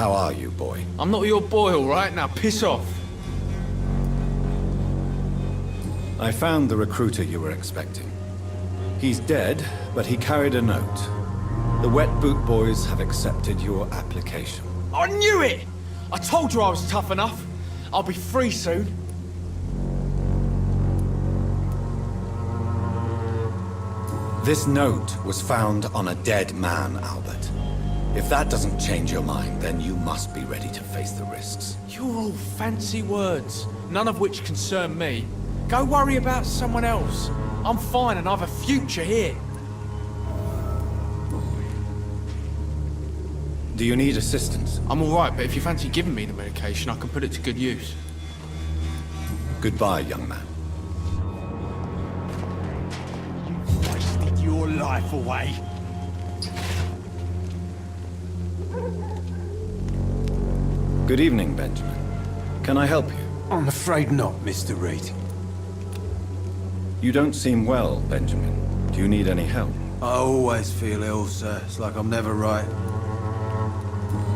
How are you, boy? I'm not your boy, all right? Now piss off. I found the recruiter you were expecting. He's dead, but he carried a note. The Wet Boot Boys have accepted your application. I knew it! I told you I was tough enough. I'll be free soon. This note was found on a dead man, Albert. If that doesn't change your mind, then you must be ready to face the risks. You're all fancy words, none of which concern me. Go worry about someone else. I'm fine and I've a future here. Do you need assistance? I'm all right, but if you fancy giving me the medication, I can put it to good use. Goodbye, young man. You wasted your life away. Good evening, Benjamin. Can I help you? I'm afraid not, Mr. Reed. You don't seem well, Benjamin. Do you need any help? I always feel ill, sir. It's like I'm never right.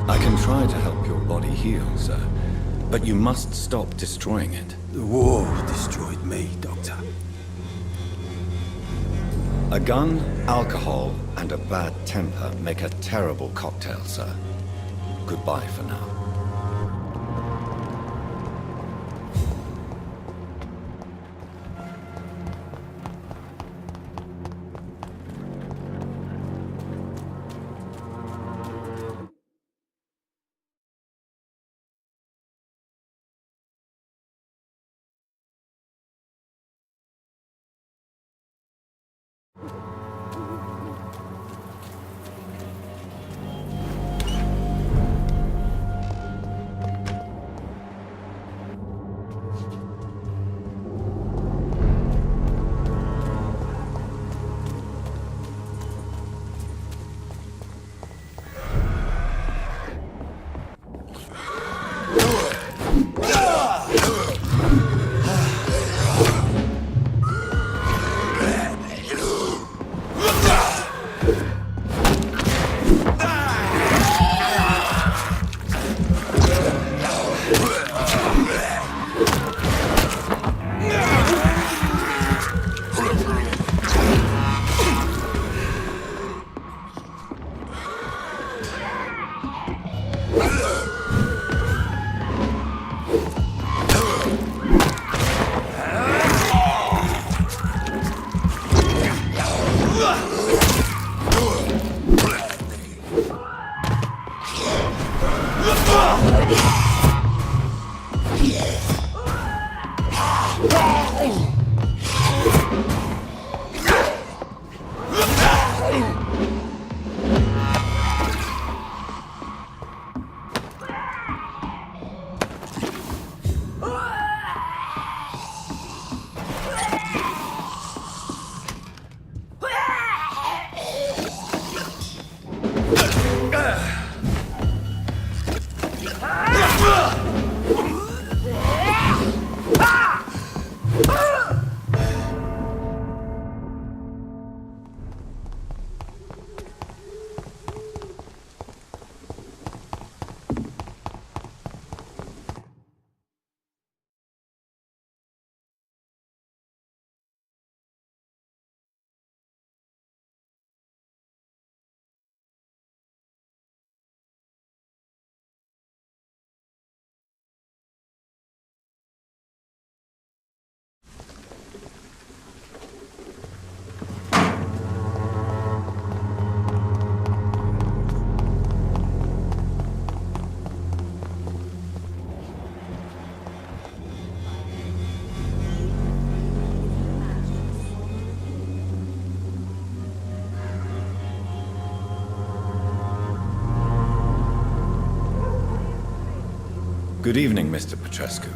I can try to help your body heal, sir. But you must stop destroying it. The war destroyed me, Doctor. A gun, alcohol, and a bad temper make a terrible cocktail, sir. Goodbye for now. Good evening, Mr. Petrescu.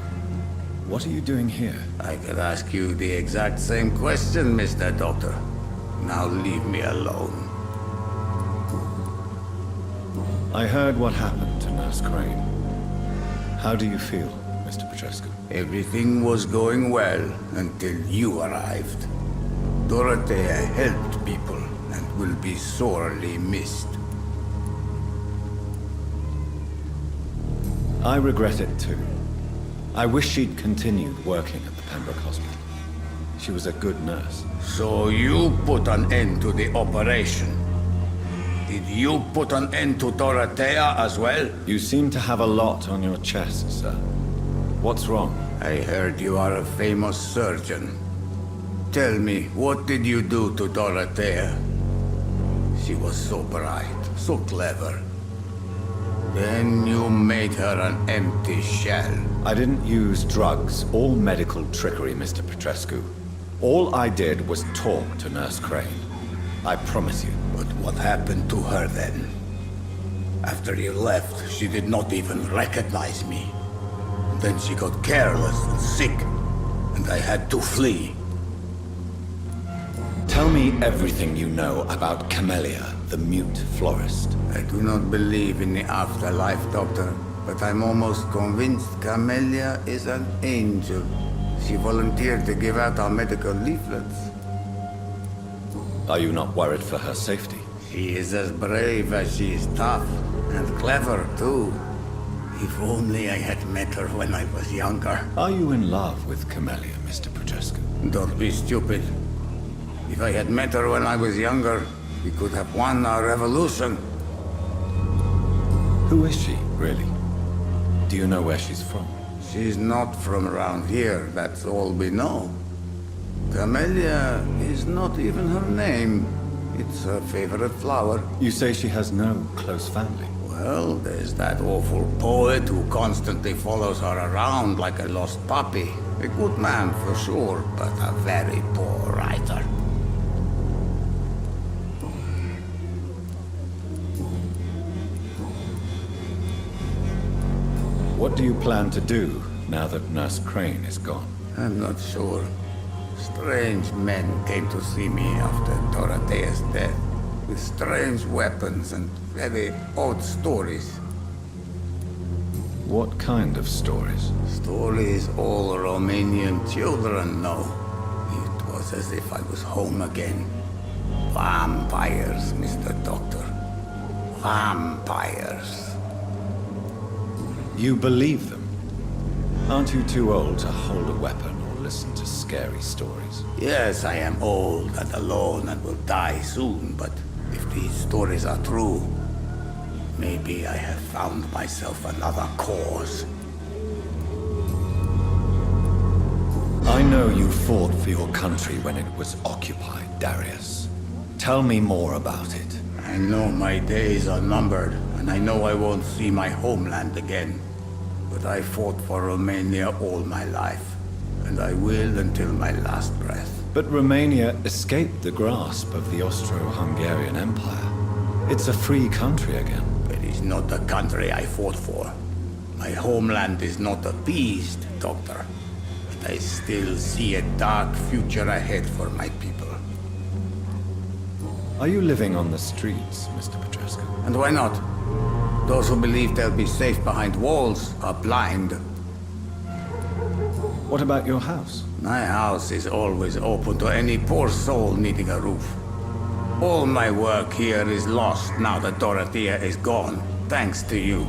What are you doing here? I could ask you the exact same question, Mr. Doctor. Now leave me alone. I heard what happened to Nurse Crane. How do you feel, Mr. Petrescu? Everything was going well until you arrived. Dorothea helped people and will be sorely missed. I regret it too. I wish she'd continued working at the Pembroke Hospital. She was a good nurse. So you put an end to the operation. Did you put an end to Dorothea as well? You seem to have a lot on your chest, sir. What's wrong? I heard you are a famous surgeon. Tell me, what did you do to Dorothea? She was so bright, so clever. Then you made her an empty shell. I didn't use drugs or medical trickery, Mr. Petrescu. All I did was talk to Nurse Crane. I promise you. But what happened to her then? After you left, she did not even recognize me. Then she got careless and sick, and I had to flee. Tell me everything you know about Camellia, the mute florist. I do not believe in the afterlife, Doctor, but I'm almost convinced Camellia is an angel. She volunteered to give out our medical leaflets. Are you not worried for her safety? She is as brave as she is tough, and clever too. If only I had met her when I was younger. Are you in love with Camellia, Mr. Petrescu? Don't be stupid. If I had met her when I was younger, we could have won our revolution. Who is she, really? Do you know where she's from? She's not from around here, that's all we know. Camellia is not even her name. It's her favorite flower. You say she has no close family? Well, there's that awful poet who constantly follows her around like a lost puppy. A good man for sure, but a very poor writer. What do you plan to do now that Nurse Crane is gone? I'm not sure. Strange men came to see me after Dorothea's death, with strange weapons and very odd stories. What kind of stories? Stories all Romanian children know. It was as if I was home again. Vampires, Mr. Doctor. Vampires. You believe them? Aren't you too old to hold a weapon or listen to scary stories? Yes, I am old and alone and will die soon, but if these stories are true, maybe I have found myself another cause. I know you fought for your country when it was occupied, Darius. Tell me more about it. I know my days are numbered, and I know I won't see my homeland again. But I fought for Romania all my life, and I will until my last breath. But Romania escaped the grasp of the Austro-Hungarian Empire. It's a free country again. It is not the country I fought for. My homeland is not appeased, Doctor. But I still see a dark future ahead for my people. Are you living on the streets, Mr. Petrescu? And why not? Those who believe they'll be safe behind walls are blind. What about your house? My house is always open to any poor soul needing a roof. All my work here is lost now that Dorothea is gone, thanks to you.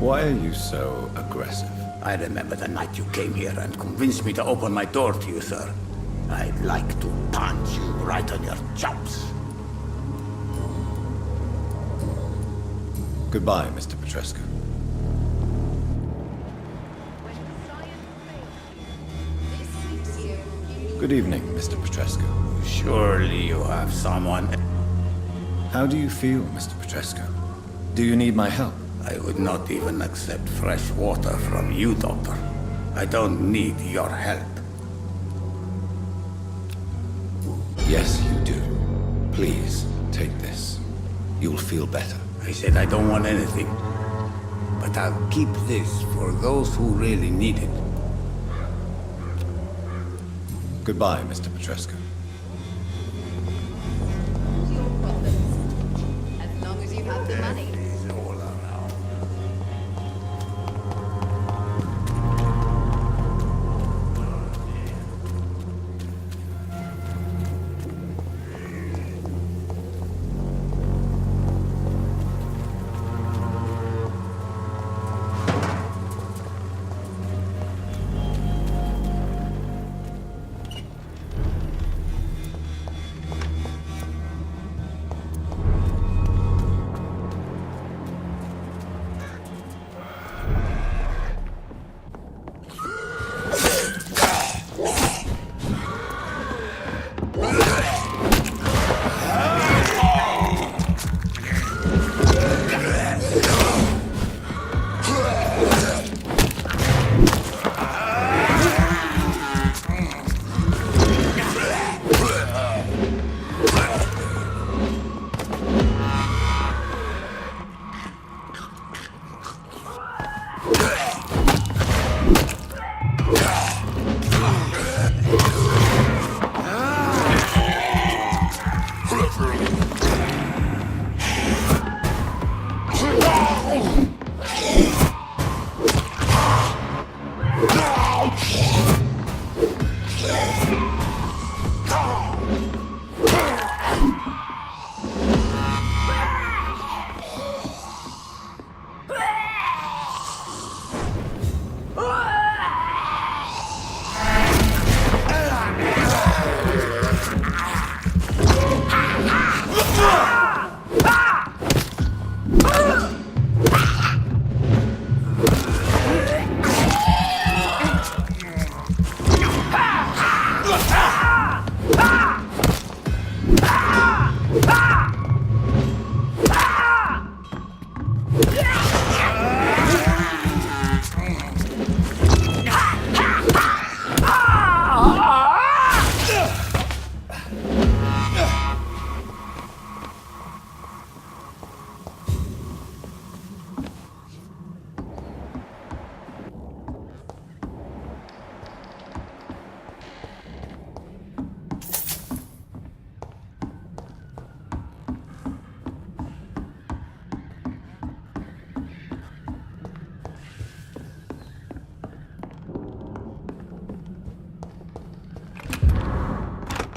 Why are you so aggressive? I remember the night you came here and convinced me to open my door to you, sir. I'd like to punch you right on your chops. Goodbye, Mr. Petrescu. Good evening, Mr. Petrescu. Surely you have someone... How do you feel, Mr. Petrescu? Do you need my help? I would not even accept fresh water from you, Doctor. I don't need your help. Yes, you do. Please, take this. You'll feel better. I said I don't want anything. But I'll keep this for those who really need it. Goodbye, Mr. Petrescu. Your problems. As long as you have the money. It's all around.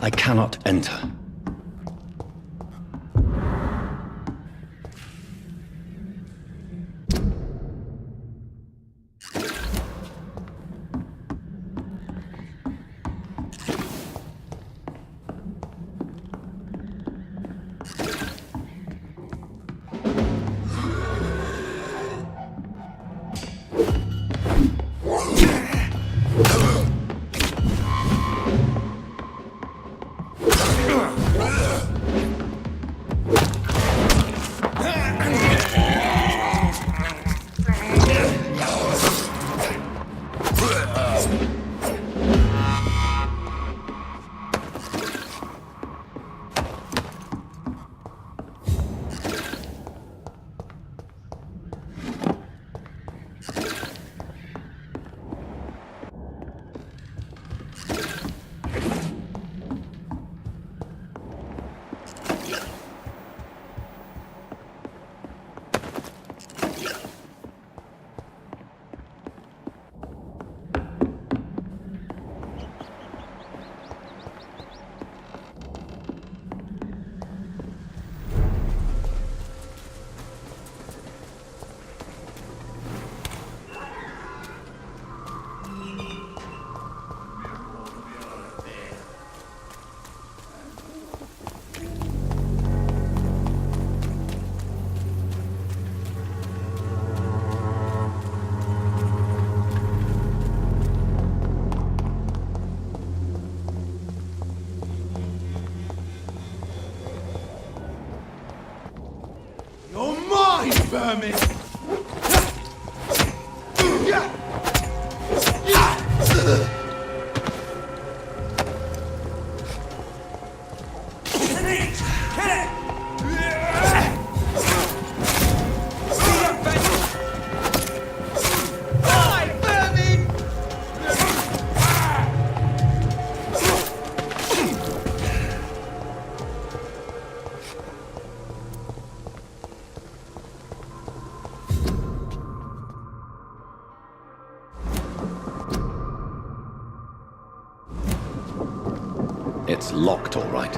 I cannot enter. vermin! It's locked, all right.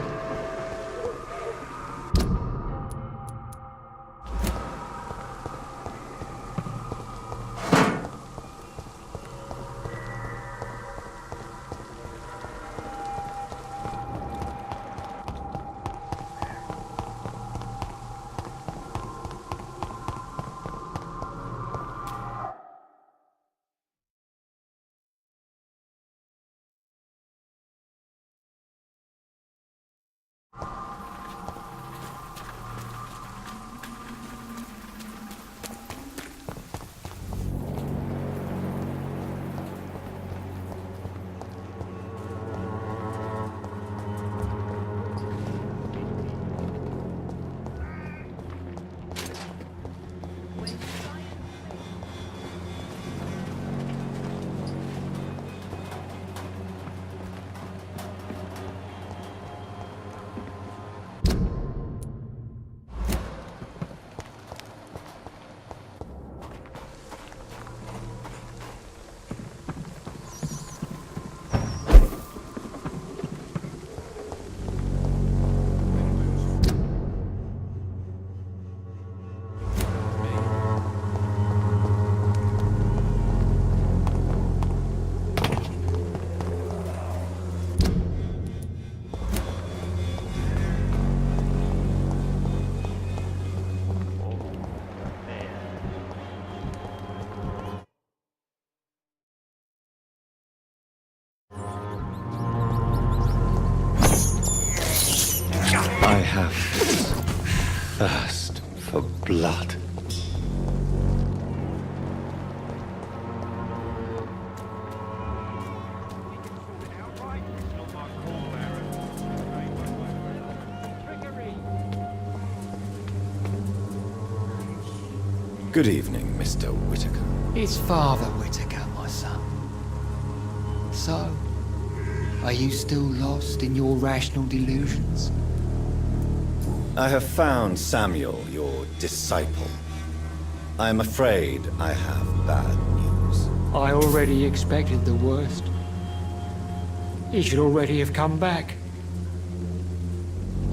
have this thirst for blood. Good evening, Mr. Whitaker. It's Father Whitaker, my son. So, are you still lost in your rational delusions? I have found Samuel, your disciple. I am afraid I have bad news. I already expected the worst. He should already have come back.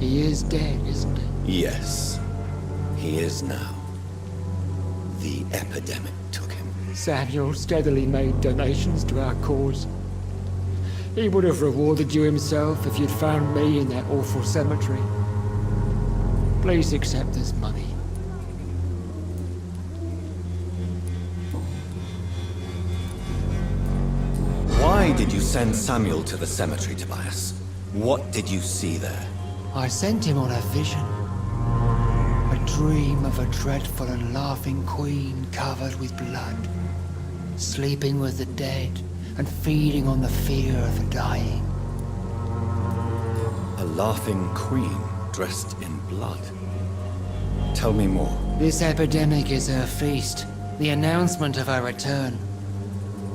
He is dead, isn't he? Yes, he is now. The epidemic took him. Samuel steadily made donations to our cause. He would have rewarded you himself if you'd found me in that awful cemetery. Please accept this money. Why did you send Samuel to the cemetery, Tobias? What did you see there? I sent him on a vision. A dream of a dreadful and laughing queen covered with blood, sleeping with the dead and feeding on the fear of the dying. A laughing queen dressed in blood. Tell me more. This epidemic is her feast, the announcement of her return.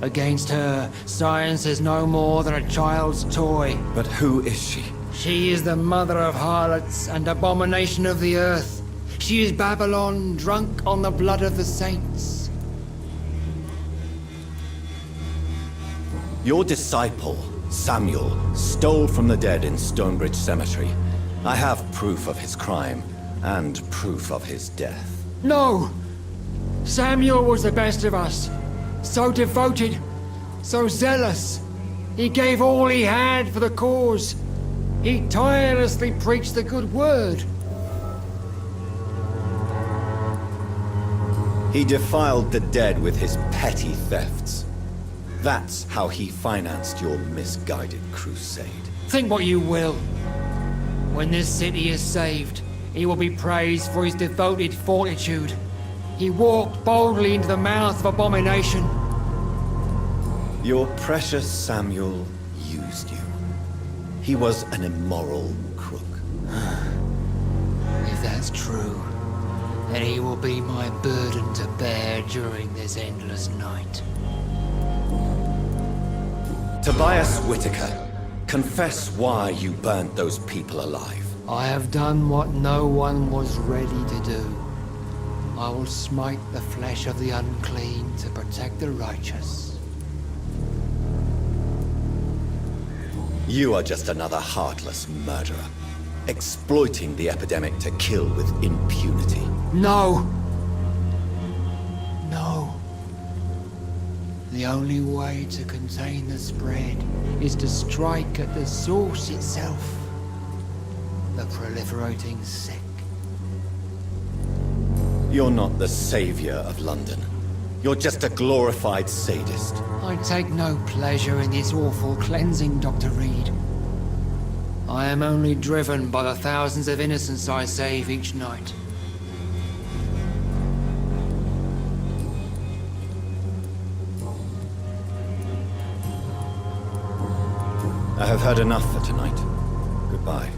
Against her, science is no more than a child's toy. But who is she? She is the mother of harlots and abomination of the earth. She is Babylon, drunk on the blood of the saints. Your disciple, Samuel, stole from the dead in Stonebridge Cemetery. I have proof of his crime, and proof of his death. No! Samuel was the best of us. So devoted, so zealous. He gave all he had for the cause. He tirelessly preached the good word. He defiled the dead with his petty thefts. That's how he financed your misguided crusade. Think what you will. When this city is saved, he will be praised for his devoted fortitude. He walked boldly into the mouth of abomination. Your precious Samuel used you. He was an immoral crook. If that's true, then he will be my burden to bear during this endless night. Tobias Whitaker, confess why you burnt those people alive. I have done what no one was ready to do. I will smite the flesh of the unclean to protect the righteous. You are just another heartless murderer, exploiting the epidemic to kill with impunity. No! No. The only way to contain the spread is to strike at the source itself. The proliferating sick. You're not the savior of London. You're just a glorified sadist. I take no pleasure in this awful cleansing, Dr. Reed. I am only driven by the thousands of innocents I save each night. I have heard enough for tonight. Goodbye.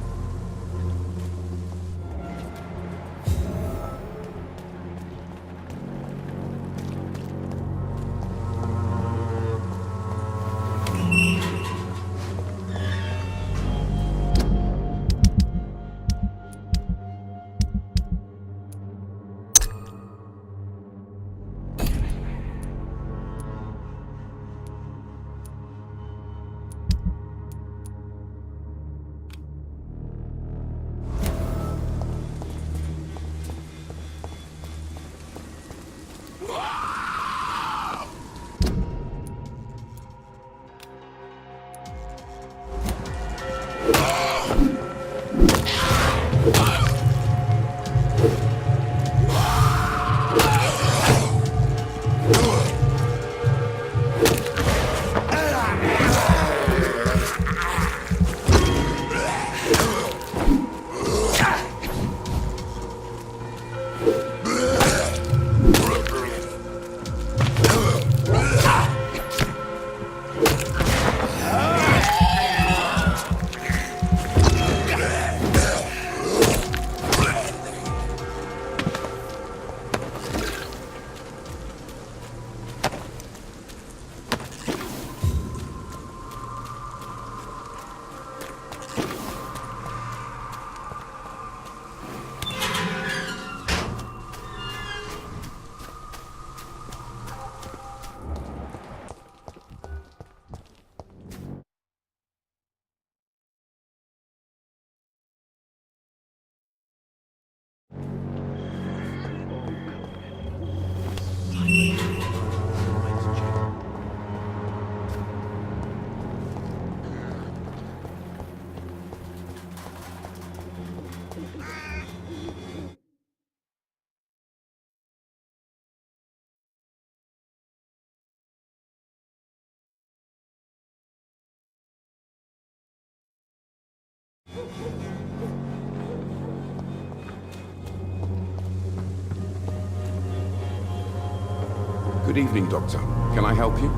Good evening, Doctor. Can I help you?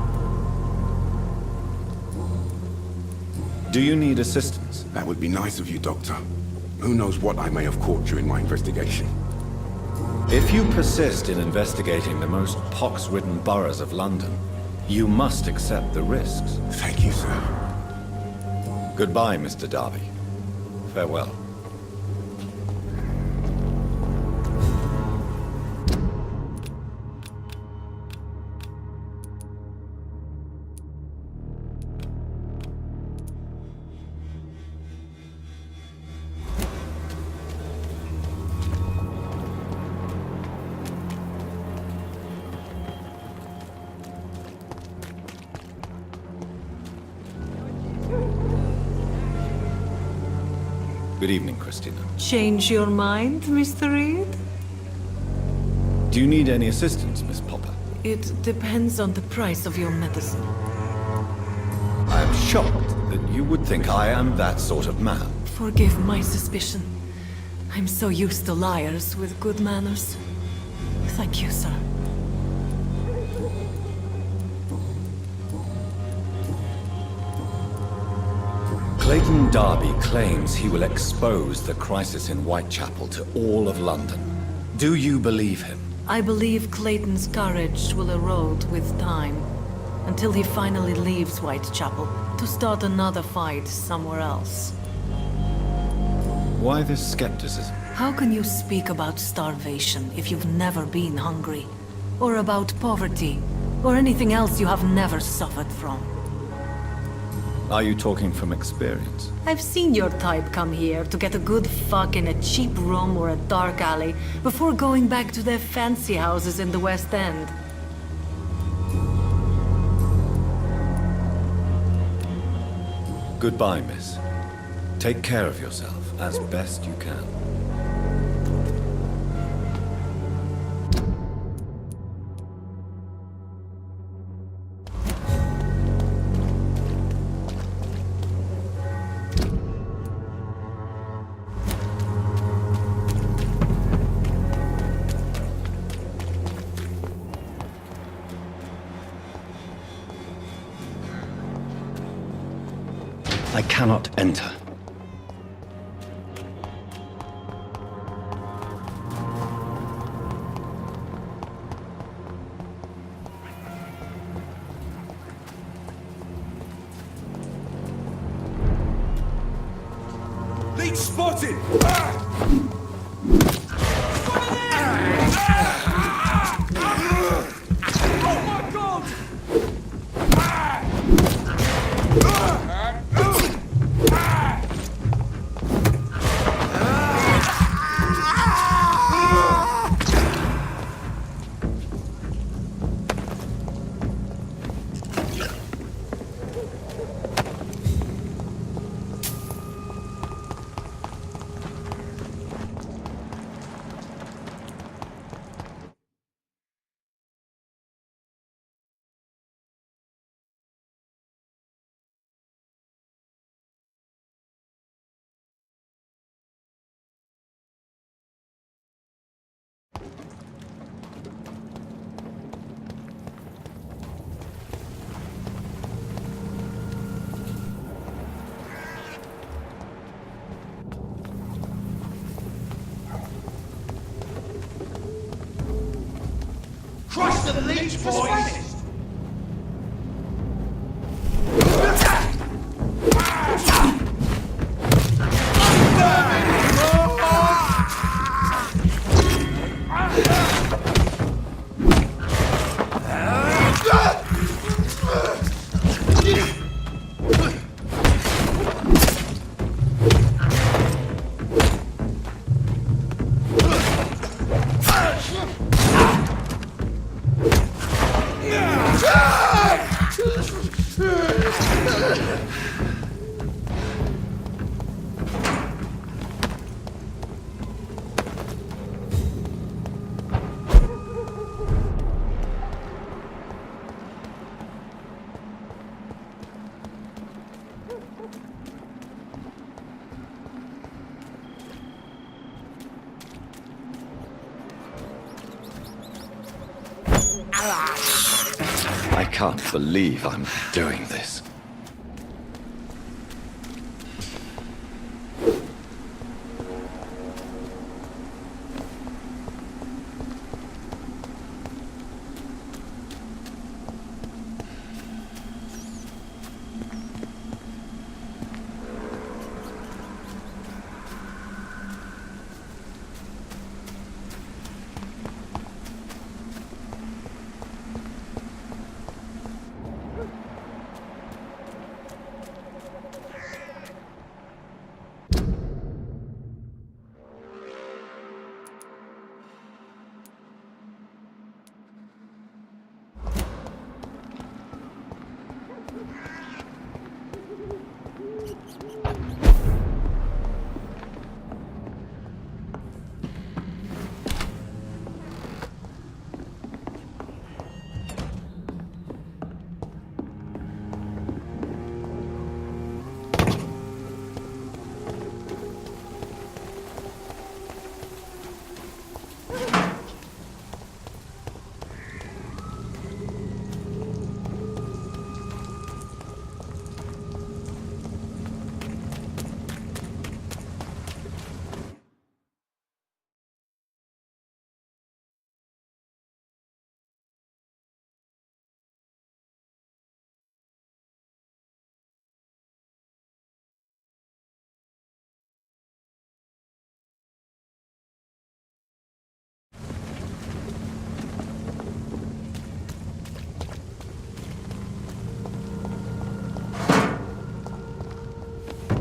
Do you need assistance? That would be nice of you, Doctor. Who knows what I may have caught during my investigation. If you persist in investigating the most pox-ridden boroughs of London, you must accept the risks. Thank you, sir. Goodbye, Mr. Darby. Farewell. Good evening, Christina. Change your mind, Mr. Reed? Do you need any assistance, Miss Popper? It depends on the price of your medicine. I am shocked that you would think I am that sort of man. Forgive my suspicion. I'm so used to liars with good manners. Thank you, sir. Clayton Darby claims he will expose the crisis in Whitechapel to all of London. Do you believe him? I believe Clayton's courage will erode with time, until he finally leaves Whitechapel to start another fight somewhere else. Why this skepticism? How can you speak about starvation if you've never been hungry? Or about poverty? Or anything else you have never suffered from? Are you talking from experience? I've seen your type come here to get a good fuck in a cheap room or a dark alley before going back to their fancy houses in the West End. Goodbye, miss. Take care of yourself as best you can. I cannot enter. Leech spotted! Oh my god! the leech, boys! I can't believe I'm doing this.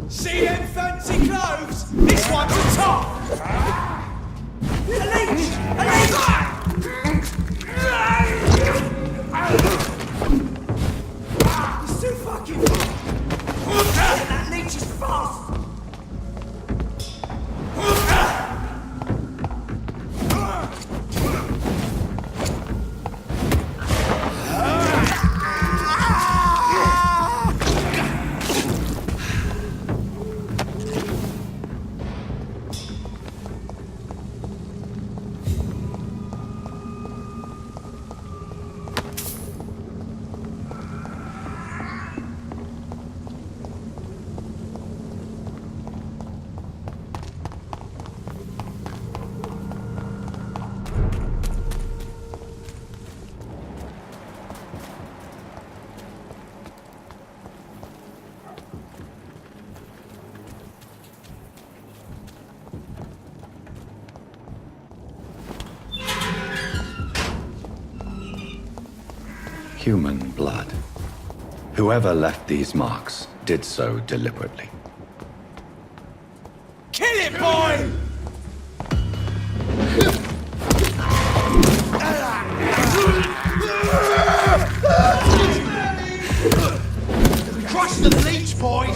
See them fancy clothes? This one's a top! A leech! A leech! He's too fucking fast! That leech is fast! Human blood. Whoever left these marks did so deliberately. Kill it, boy! Crush the leech, boys!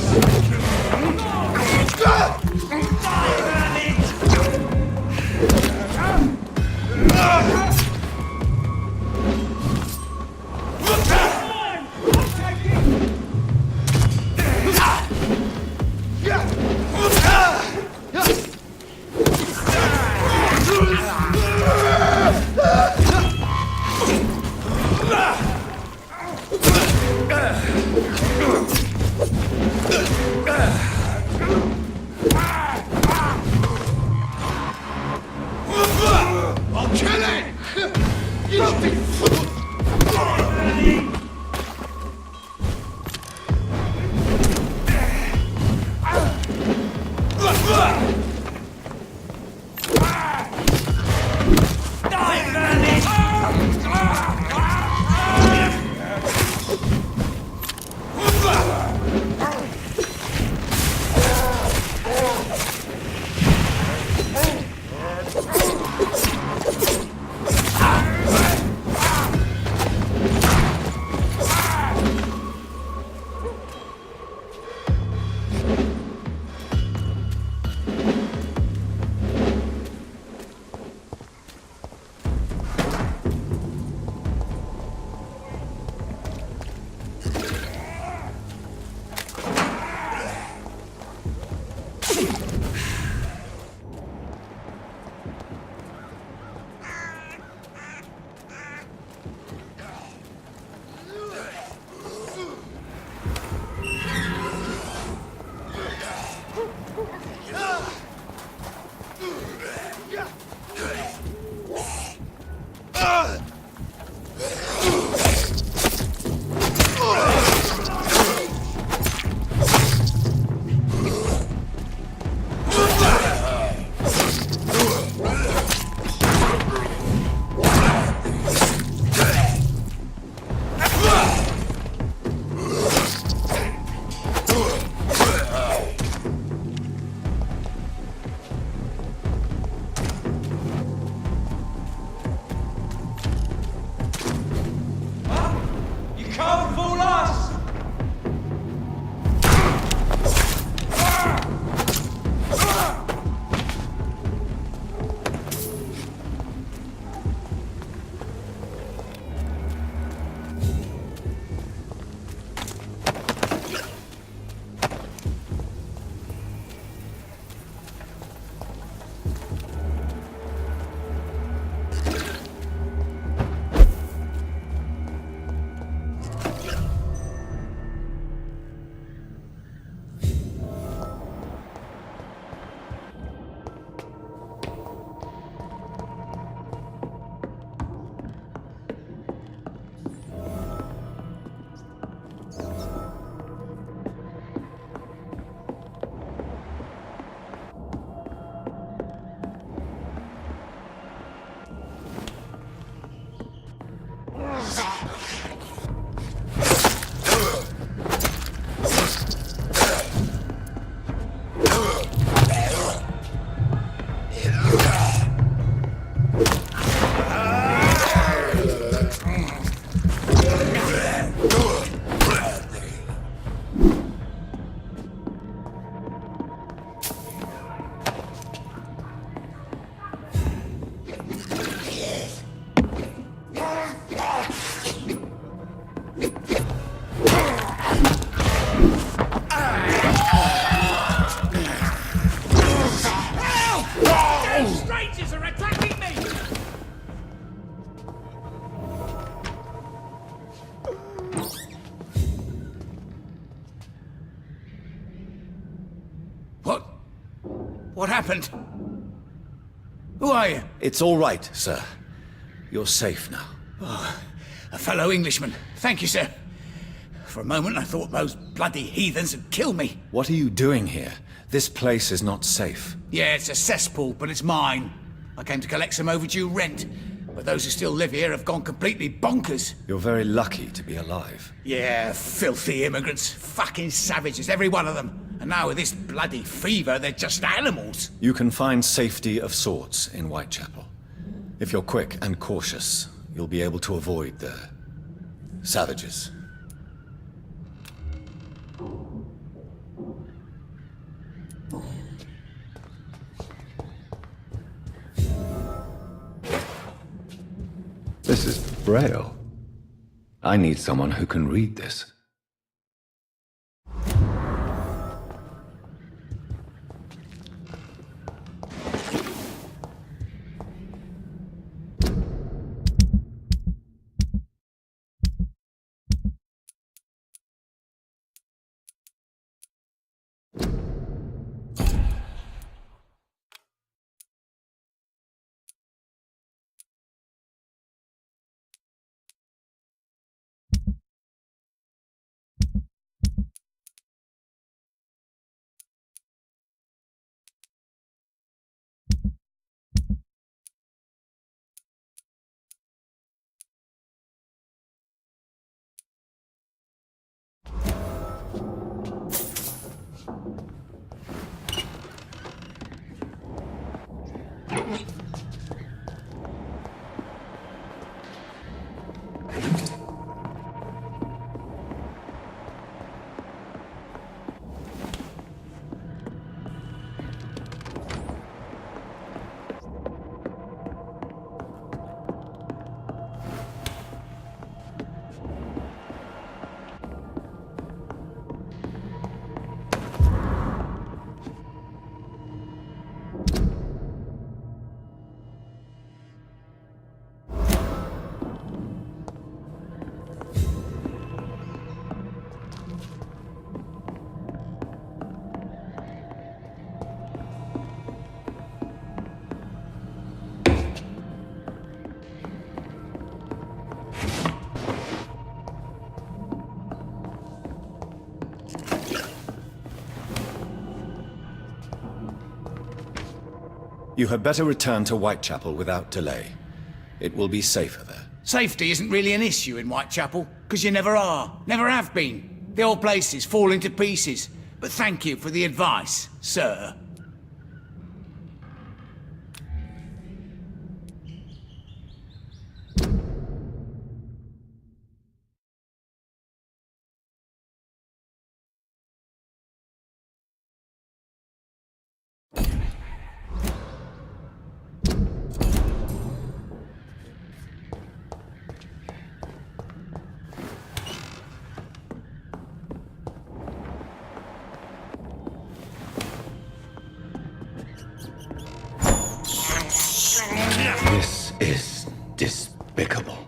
What happened? Who are you? It's all right, sir. You're safe now. A fellow Englishman. Thank you, sir. For a moment, I thought those bloody heathens had killed me. What are you doing here? This place is not safe. Yeah, it's a cesspool, but it's mine. I came to collect some overdue rent, but those who still live here have gone completely bonkers. You're very lucky to be alive. Yeah, filthy immigrants. Fucking savages, every one of them. And now with this bloody fever, they're just animals. You can find safety of sorts in Whitechapel. If you're quick and cautious, you'll be able to avoid the savages. This is Braille. I need someone who can read this. You had better return to Whitechapel without delay. It will be safer there. Safety isn't really an issue in Whitechapel, because you never are, never have been. The old place is falling to pieces. But thank you for the advice, sir. This is despicable.